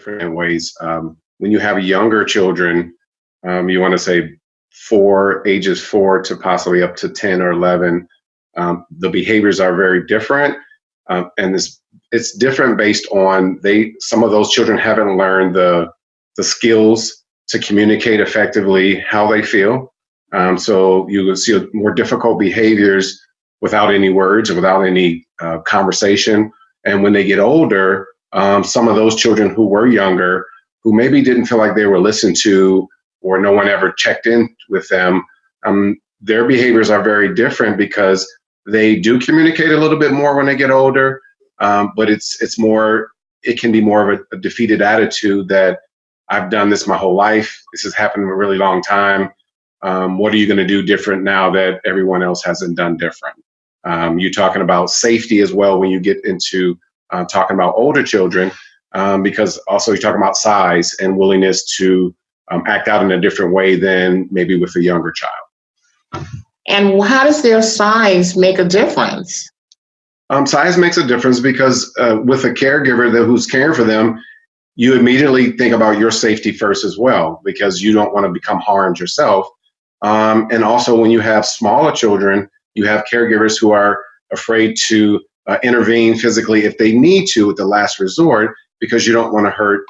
different ways. When you have younger children, you want to say ages 4 to possibly up to 10 or 11, the behaviors are very different. And it's different based on some of those children haven't learned the skills to communicate effectively how they feel. So you will see more difficult behaviors without any words or without any conversation. And when they get older, some of those children who were younger, who maybe didn't feel like they were listened to or no one ever checked in with them, their behaviors are very different because they do communicate a little bit more when they get older, but it can be more of a defeated attitude that I've done this my whole life. This has happened a really long time. What are you going to do different now that everyone else hasn't done different? You're talking about safety as well when you get into talking about older children, because also you're talking about size and willingness to act out in a different way than maybe with a younger child. And how does their size make a difference? Size makes a difference because with a caregiver who's caring for them, you immediately think about your safety first as well, because you don't want to become harmed yourself. And also when you have smaller children, you have caregivers who are afraid to intervene physically if they need to at the last resort, because you don't want to hurt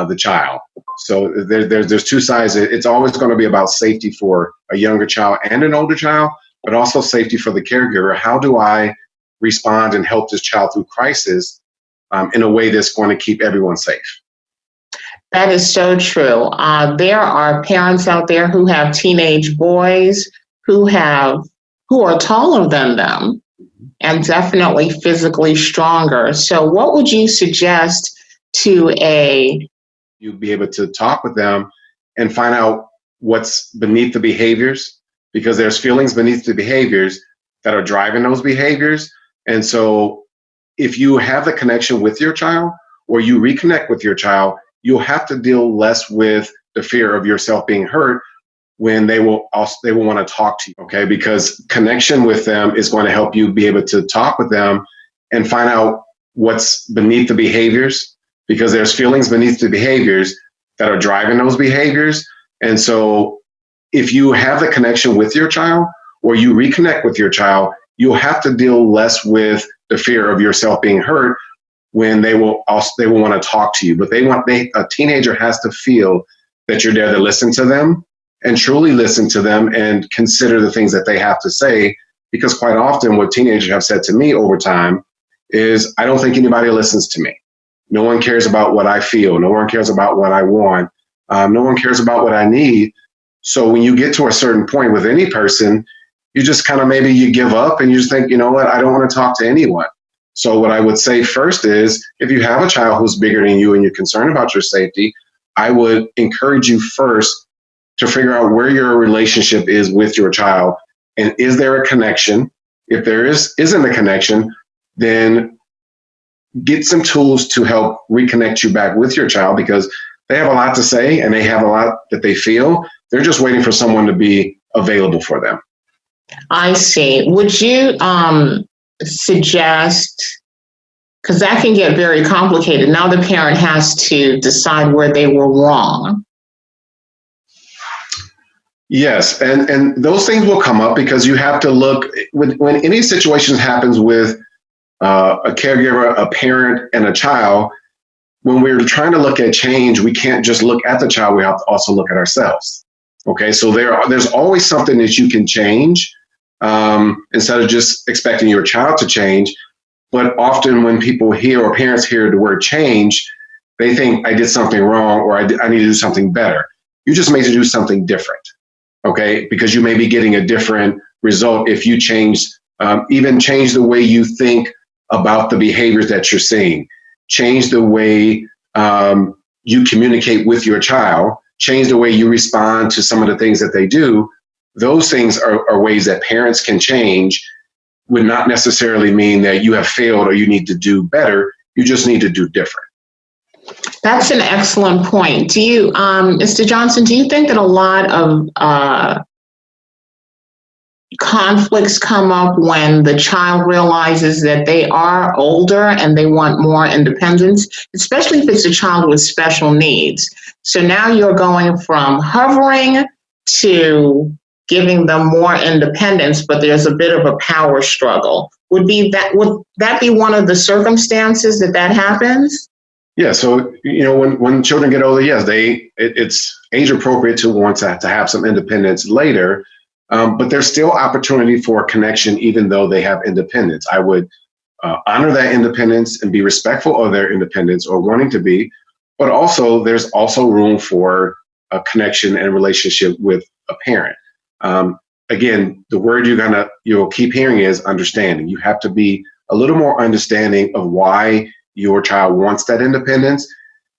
the child. So there's two sides. It's always going to be about safety for a younger child and an older child, but also safety for the caregiver. How do I respond and help this child through crisis in a way that's going to keep everyone safe? That is so true. There are parents out there who have teenage boys who are taller than them and definitely physically stronger. So what would you suggest to you'd be able to talk with them and find out what's beneath the behaviors, because there's feelings beneath the behaviors that are driving those behaviors. And so if you have the connection with your child or you reconnect with your child, you'll have to deal less with the fear of yourself being hurt when they will want to talk to you, okay? Because connection with them is going to help you be able to talk with them and find out what's beneath the behaviors, because there's feelings beneath the behaviors that are driving those behaviors. And so if you have the connection with your child or you reconnect with your child, you'll have to deal less with the fear of yourself being hurt when they will want to talk to you. But a teenager has to feel that you're there to listen to them and truly listen to them and consider the things that they have to say. Because quite often what teenagers have said to me over time is, I don't think anybody listens to me. No one cares about what I feel. No one cares about what I want. No one cares about what I need. So when you get to a certain point with any person, you just kind of maybe you give up and you just think, you know what, I don't want to talk to anyone. So what I would say first is, if you have a child who's bigger than you and you're concerned about your safety, I would encourage you first to figure out where your relationship is with your child. And is there a connection? If there isn't a connection, then get some tools to help reconnect you back with your child, because they have a lot to say and they have a lot that they feel. They're just waiting for someone to be available for them. I see. Would you suggest, because that can get very complicated, now the parent has to decide where they were wrong. Yes, and those things will come up because you have to look, when any situation happens with a caregiver, a parent, and a child, when we're trying to look at change, we can't just look at the child, we have to also look at ourselves. Okay, so there's always something that you can change instead of just expecting your child to change. But often when people hear or parents hear the word change, they think I did something wrong or I need to do something better. You just need to do something different, okay? Because you may be getting a different result if you change the way you think about the behaviors that you're seeing. Change the way you communicate with your child. Change the way you respond to some of the things that they do. Those things are ways that parents can change. Would not necessarily mean that you have failed or you need to do better. You just need to do different. That's an excellent point. Do you, Mr. Johnson, do you think that a lot of conflicts come up when the child realizes that they are older and they want more independence, especially if it's a child with special needs. So now you're going from hovering to giving them more independence, but there's a bit of a power struggle. Would that be one of the circumstances that happens? Yeah, so when children get older, yes, it's age appropriate to want to have some independence later, but there's still opportunity for connection even though they have independence. I would honor that independence and be respectful of their independence or wanting to be, but also there's also room for a connection and relationship with a parent. Again, the word you'll keep hearing is understanding. You have to be a little more understanding of why your child wants that independence,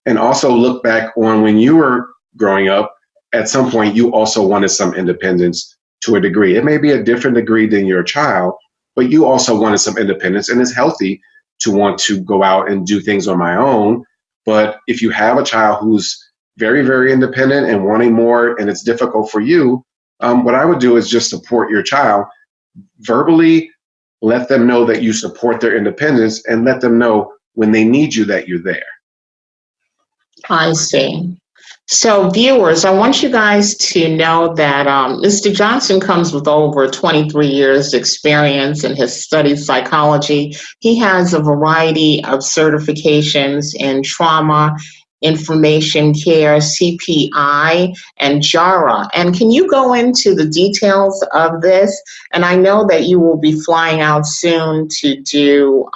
and also look back on when you were growing up. At some point, you also wanted some independence to a degree. It may be a different degree than your child, but you also wanted some independence, and it's healthy to want to go out and do things on my own. But if you have a child who's very, very independent and wanting more, and it's difficult for you, what I would do is just support your child verbally, let them know that you support their independence, and let them know when they need you that you're there. I see. So viewers, I want you guys to know that Mr. Johnson comes with over 23 years experience and has studied psychology. He has a variety of certifications in trauma, information care, CPI, and JARA. And can you go into the details of this? And I know that you will be flying out soon to do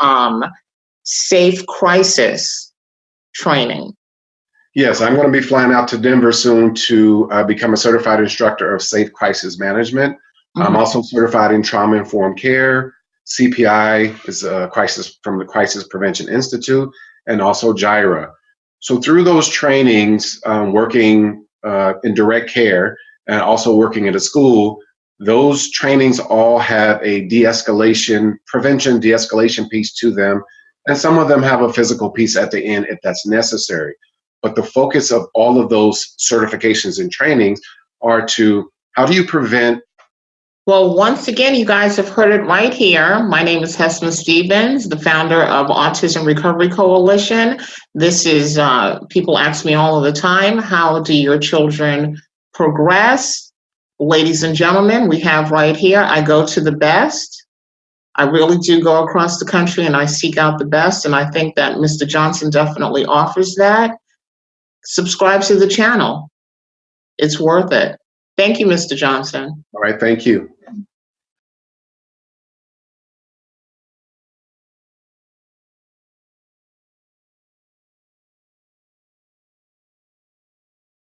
safe crisis training. Yes, I'm going to be flying out to Denver soon to become a certified instructor of safe crisis management. Mm-hmm. I'm also certified in trauma-informed care. CPI is a crisis from the Crisis Prevention Institute, and also JIRA. So through those trainings, working in direct care and also working at a school, those trainings all have a prevention de-escalation piece to them. And some of them have a physical piece at the end if that's necessary. But the focus of all of those certifications and trainings are to, how do you prevent? Well, once again, you guys have heard it right here. My name is Hesma Stevens, the founder of Autism Recovery Coalition. This is, people ask me all of the time, how do your children progress? Ladies and gentlemen, we have right here, I go to the best. I really do go across the country and I seek out the best. And I think that Mr. Johnson definitely offers that. Subscribe to the channel. It's worth it. Thank you, Mr. Johnson. All right, thank you.